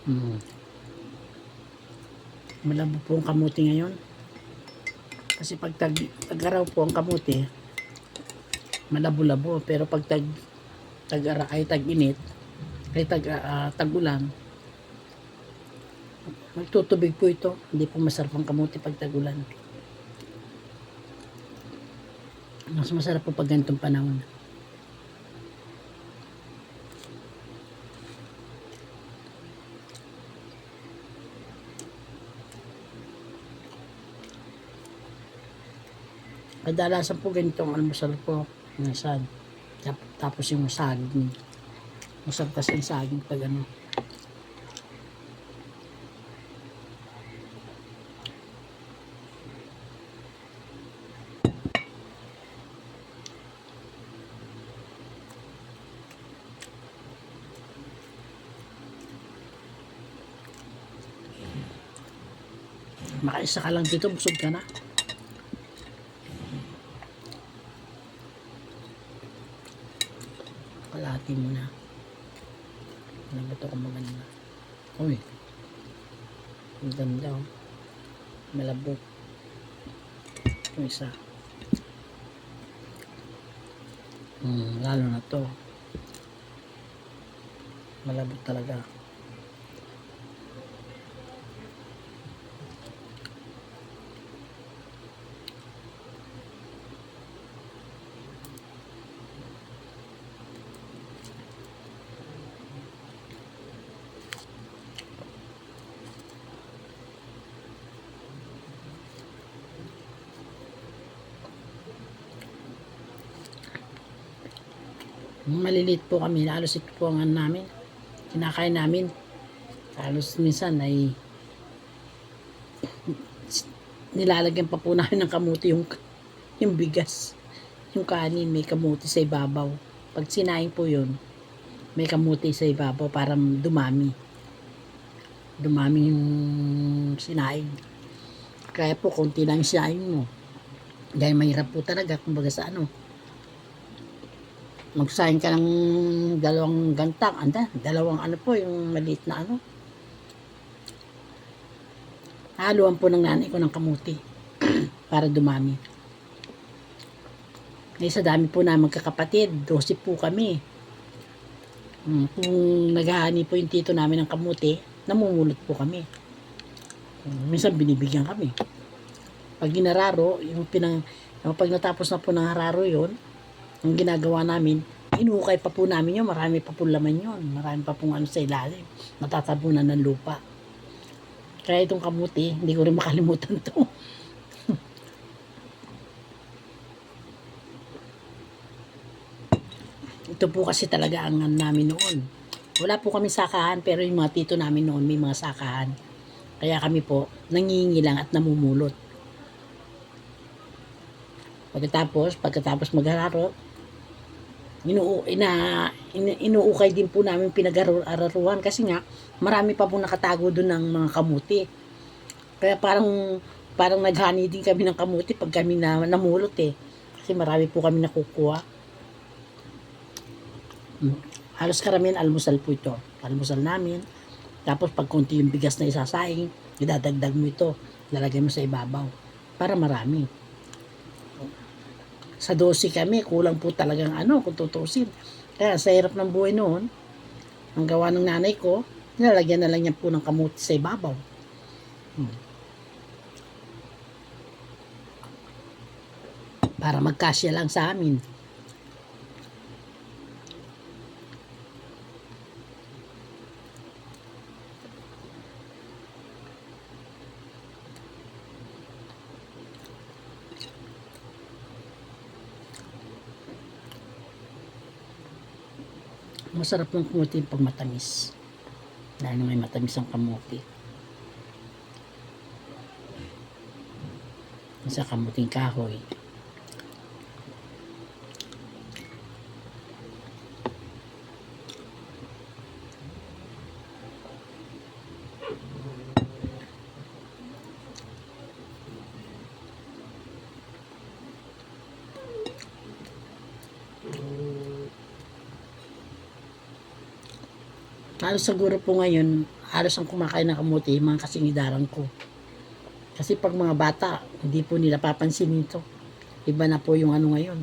Hmm. Malabo po ang kamuti ngayon. Kasi pag tag-araw po ang kamuti, malabo-labo. Pero pag tag-init, ay tag-ulan, magtutubig po ito. Hindi po masarap ang kamuti pag tag-ulan. Mas masarap po pag ganitong panahon. Kadalasan po ganitong almusal po. Minsan. Tapos yung saging. Masarap kasi yung saging pag ano. Makaisa ka lang dito, busog ka na. Kalahati mo na. Alam ba ito kung maganda? Uy, ang ganda oh. Malabot. Yung isa. Lalo na to. Malabot talaga. Maliliit po kami, halos ito po ang ano namin, kinakain namin. Halos minsan ay nilalagyan pa po namin ng kamuti yung bigas, yung kanin, may kamuti sa ibabaw. Pag sinaing po yun, may kamuti sa ibabaw para dumami yung sinaing. Kaya po konti lang yung sinaing mo, dahil mahirap po talaga kumbaga sa ano, magsaing ka ng dalawang gantang, dalawang ano po, yung maliit na ano. Haluan po ng nanay ko ng kamuti para dumami. Sa dami po na magkakapatid, 12 po kami. Kung naghahani po yung tito namin ng kamuti, namumulot po kami. Minsan binibigyan kami. Pag ginararo, pag natapos na po ng hararo yun, ang ginagawa namin, inukay pa po namin yun, marami pa po laman yun, marami pa pong ano sa ilalim, matatabunan ng lupa. Kaya itong kamuti, hindi ko rin makalimutan to. Ito po kasi talaga ang namin noon. Wala po kami sakahan, pero yung mga tito namin noon may mga sakahan. Kaya kami po, nangingi lang at namumulot. Pagkatapos maghararo, inuukay din po namin pinag-araruhan kasi nga marami pa pong nakatago doon ng mga kamuti. Kaya parang naghani din kami ng kamuti pag kami namulot eh. Kasi marami po kami nakukuha. Halos karamihan almusal po ito. Almusal namin. Tapos pag konti yung bigas na isasaing, idadagdag mo ito. Lalagay mo sa ibabaw. Para marami. Sa 12 kami, kulang po talagang ano kung tutusin. Kaya sa hirap ng buhay noon, ang gawa ng nanay ko, nilalagyan na lang niya po ng kamuti sa ibabaw. Para magkasya lang sa amin. Masarap ng kamuti pag matamis. Dahil may matamis ang kamuti. Sa kamuting kahoy. Halos siguro po ngayon, halos ang kumakain ng kamuti, yung mga kasingidaran ko. Kasi pag mga bata, hindi po nila papansin ito. Iba na po yung ano ngayon.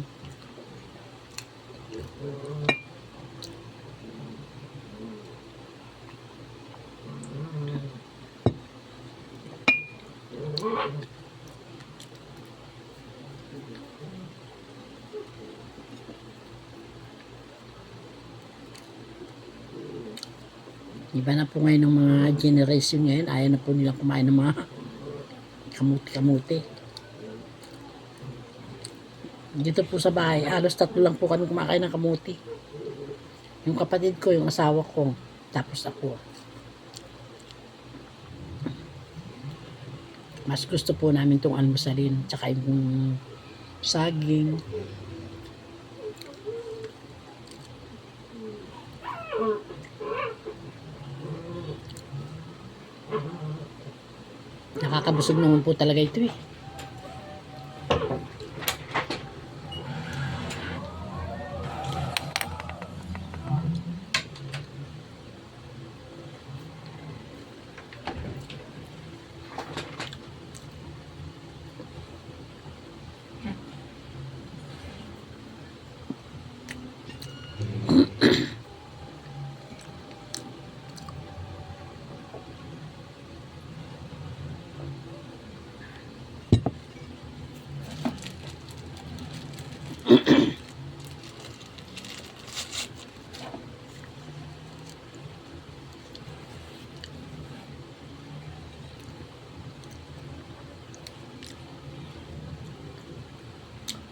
Iba na po ngayon ng mga generation ngayon. Ayaw na po nilang kumain ng mga kamuti-kamuti. Dito po sa bahay, halos 3 lang po kami kumakain ng kamuti. Yung kapatid ko, yung asawa ko, tapos ako. Mas gusto po namin itong almusalin, tsaka yung saging. Nakakabusog naman po talaga ito eh.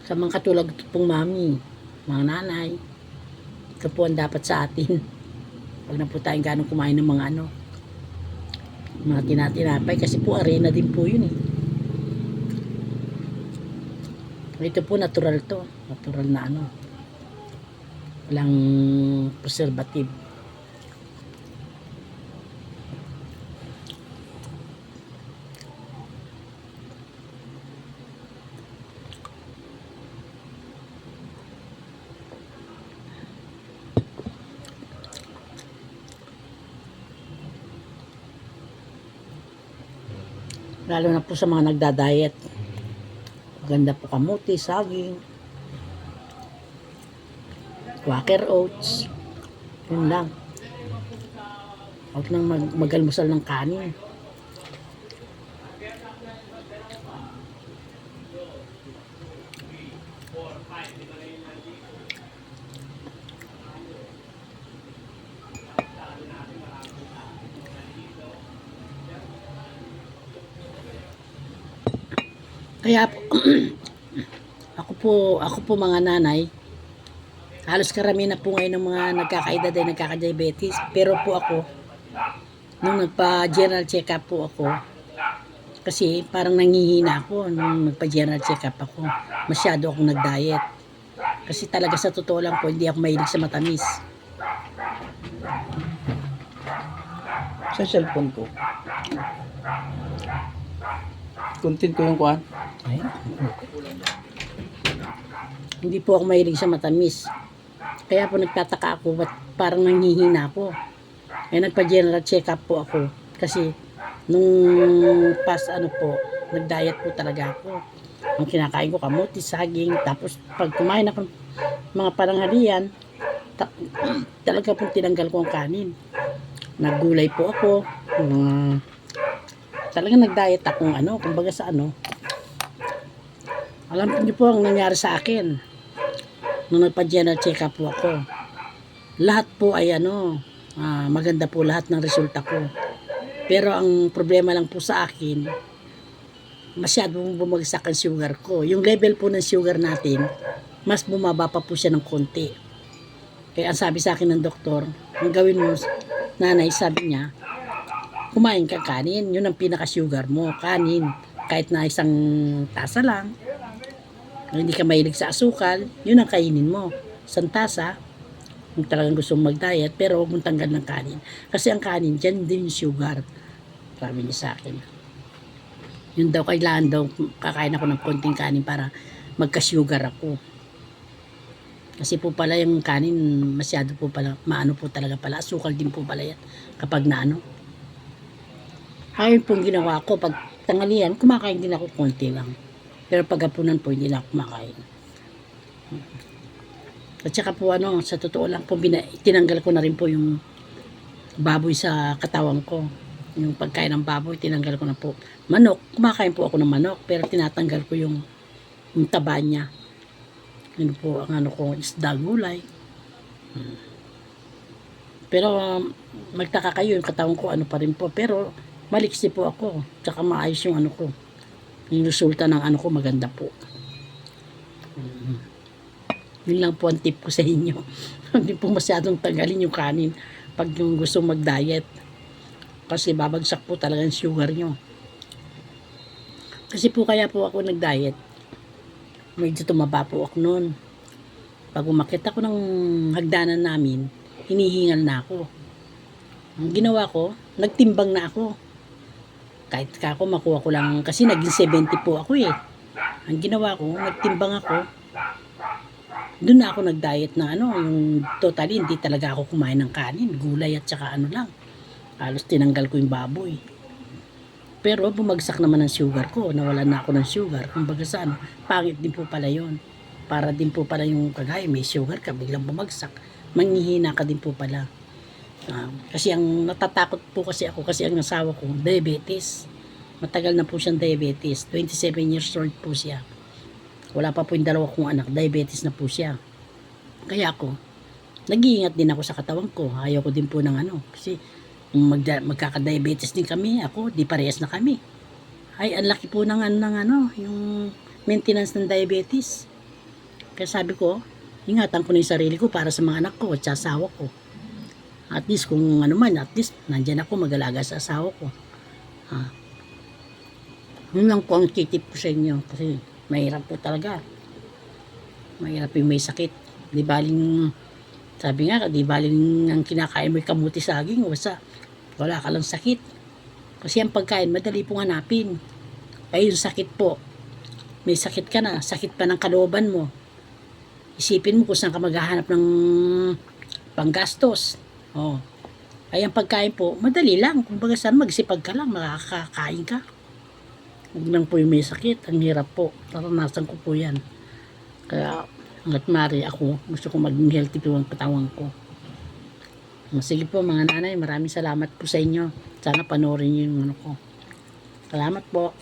Sa mga katulad pong mami, mga nanay, ito po ang dapat sa atin. Huwag na po tayong ganong kumain ng mga mga tinatinapay kasi po arena din po yun eh. Ito po natural to. Natural na walang preservative. Lalo na po sa mga nagda-diet. Maganda po kamuti, saging, Quaker oats. Yun lang. Huwag nang mag-almusal ng kanin. Kaya po, ako po mga nanay, halos karami na po ngayon ng mga nagkakaedad ay nagkaka-diabetes. Pero po ako, nung nagpa-general check-up po ako, kasi parang nangihina ako nung nagpa-general check-up ako. Masyado akong nag-diet. Kasi talaga sa totoo lang po, hindi ako mahilig sa matamis. Sa cellphone ko. Content ko yung kuhan. Ay. Hindi po ako mahilig sa matamis. Kaya po nagtataka ako, ba't parang nanghihina ako. Eh nagpa-general check-up po ako. Kasi nung past nag-diet po talaga ako. Ang kinakain ko kamuti, saging, tapos pag kumain ako mga paranghalian, talaga po tinanggal ko ang kanin. Naggulay po ako. Talagang nag-diet akong kumbaga sa Alam niyo po ang nangyari sa akin. Nung nagpa-general check-up po ako. Lahat po ay maganda po lahat ng resulta ko. Pero ang problema lang po sa akin, masyadong bumagsak ang sugar ko. Yung level po ng sugar natin, mas bumaba pa po siya ng konti. Kaya ang sabi sa akin ng doktor, ang gawin mo, nanay, sabi niya, kumain ka kanin, yun ang pinaka-sugar mo, kanin. Kahit na isang tasa lang, kung hindi ka mahilig sa asukal, yun ang kainin mo. Isang tasa, kung talagang gusto mong mag-diet, pero huwag mong tanggal ng kanin. Kasi ang kanin, dyan din yung sugar. Sabi niya sa akin. Yun daw, kailangan daw, kakain ako ng konting kanin para magka-sugar ako. Kasi po pala yung kanin, masyado po pala, maano po talaga pala, asukal din po pala yan. Kapag Ayun pong ginawa ko. Pag tanghalian, kumakain din ako konti lang. Pero pag hapunan po, hindi na ako kumakain. At saka po sa totoo lang po, tinanggal ko na rin po yung baboy sa katawan ko. Yung pagkain ng baboy, tinanggal ko na po. Manok, kumakain po ako ng manok, pero tinatanggal ko yung taba niya. Yun po ang ko, isda, gulay. Pero magtaka kayo, yung katawan ko pa rin po. Pero maliksi po ako. Tsaka maayos yung ko. Yung resulta ng ko, maganda po. Yun lang po ang tip ko sa inyo. Hindi po masyadong tanggalin yung kanin pag yung gusto mag-diet. Kasi babagsak po talaga yung sugar nyo. Kasi po kaya po ako nag-diet. Medyo tumaba po ako noon. Pag umakit ako ng hagdanan namin, hinihingal na ako. Ang ginawa ko, nagtimbang na ako. Kahit ako makuha ko lang, kasi naging 70 po ako eh. Ang ginawa ko, nagtimbang ako. Doon na ako nag-diet na yung totally hindi talaga ako kumain ng kanin, gulay at saka lang. Halos tinanggal ko yung baboy. Pero bumagsak naman ang sugar ko, nawalan na ako ng sugar. Kumbaga pangit din po pala yun. Para din po pala yung kagaya, may sugar ka, biglang bumagsak. Manghihina ka din po pala. Kasi ang natatakot po kasi ako, kasi ang asawa ko, diabetes. Matagal na po siyang diabetes. 27 years old po siya. Wala pa po yung dalawa kong anak, diabetes na po siya. Kaya ako, nag-iingat din ako sa katawan ko. Ayaw ko din po ng kasi magkaka-diabetes din kami, ako, di parehas na kami. Ay, ang laki po ng yung maintenance ng diabetes. Kaya sabi ko, ingatan ko na yung sarili ko para sa mga anak ko at sa asawa ko. At least kung at least nandyan ako mag-alaga sa asawa ko. Yun lang po ang titip ko sa inyo kasi mahirap po talaga. Mahirap yung may sakit. Di baling, sabi nga, di baling ang kinakain mo yung kamuti saging, wala ka lang sakit. Kasi ang pagkain, madali pong hanapin. Ay yung sakit po, may sakit ka na, sakit pa ng kalooban mo. Isipin mo kung saan ka maghahanap ng panggastos. Ay ang pagkain po, madali lang. Kung baga saan magsipag ka lang, makakakain ka. Huwag lang po yung may sakit. Ang hirap po. Naranasan ko po yan. Kaya, hanggat mari ako, gusto ko maging healthy po ang katawan ko. Sige po mga nanay, maraming salamat po sa inyo. Sana panoorin niyo yung ko. Salamat po.